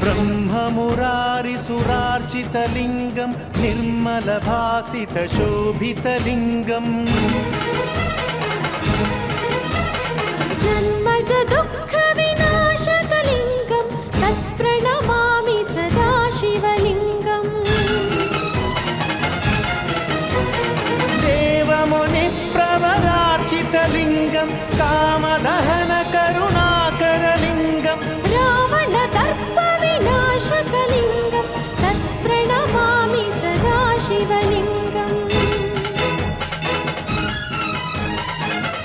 ब्रह्ममुरारिसुरार्चितलिङ्गं निर्मलभासितशोभितलिङ्गम् जन्मज दुःखविनाशकलिङ्गं तत्प्रणमामि सदा शिवलिङ्गम् देवमुनिप्रवरार्चितलिङ्गं कामदहनकरुणाकरलिङ्गं रावणदर्पविनाशकलिङ्गं तत्प्रणमामि सदा शिवलिङ्गम्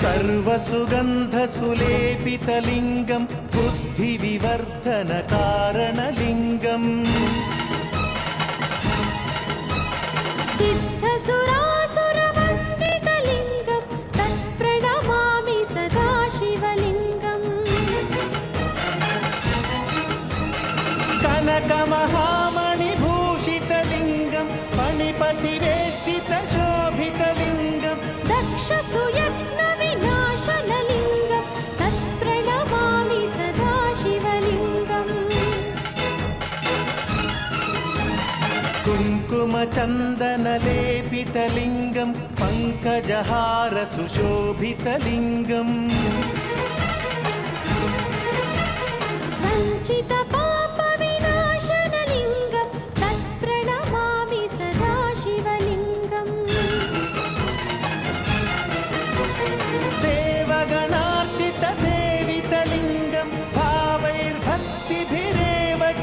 सर्वसुगन्धसुलेपितलिङ्गं बुद्धिविवर्धनकारणलिङ्गम् सिद्धसुरासुरवन्दितलिङ्गं तत्प्रणमामि सदा शिवलिङ्गम् कनकमहामणिभूषितलिङ्गं फणिपतिवेष्टितशोभितलिङ्गं दक्षसुयत्नविनाशनलिङ्गं तत्प्रणमामि सदा शिवलिङ्गम् कुङ्कुमचन्दनलेपितलिङ्गं पङ्कजहारसुशोभितलिङ्गम् सञ्चितपापविनाशनलिङ्गं तत्प्रणमामि सदा शिवलिङ्गम् देवगणार्चितसेवितलिङ्गं भावैर्भक्तिभिरेव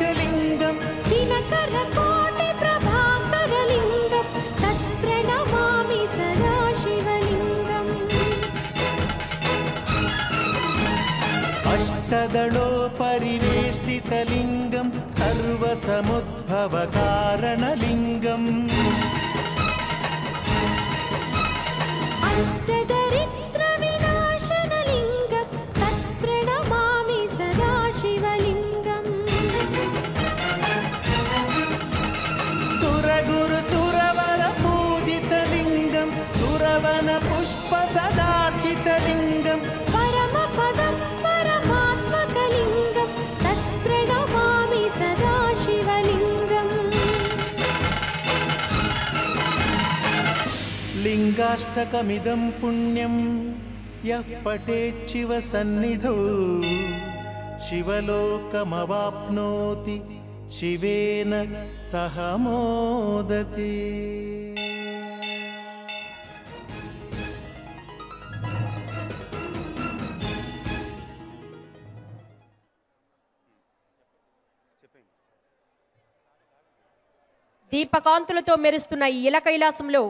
च लिङ्गं दिनकरकोटिप्रभाकरलिङ्गं तत्प्रणमामि सदा शिवलिङ्गम् अष्टदलोपरिवेष्टितलिङ्गं सर्वसमुद्भवकारणलिङ्गम् अष्टदरिद्रविनाशनलिङ्गं तत्प्रणमामि सदा शिवलिङ्गम् सुरगुरुसुरवरपूजितलिङ्गं सुरवनपुष्पसदार्चितलिङ्गं परमपदं परमात्मकलिङ्गं तत्प्रणमामि सदा शिवलिङ्गम् लिङ्गाष्टकमिदं पुण्यं यः पठेच्छिव सन्निधौ शिवलोकमवाप्नोति शिवेन सह मोदते। దీపకాంతులతో మెరుస్తున్న ఈ ఇల కైలాసంలో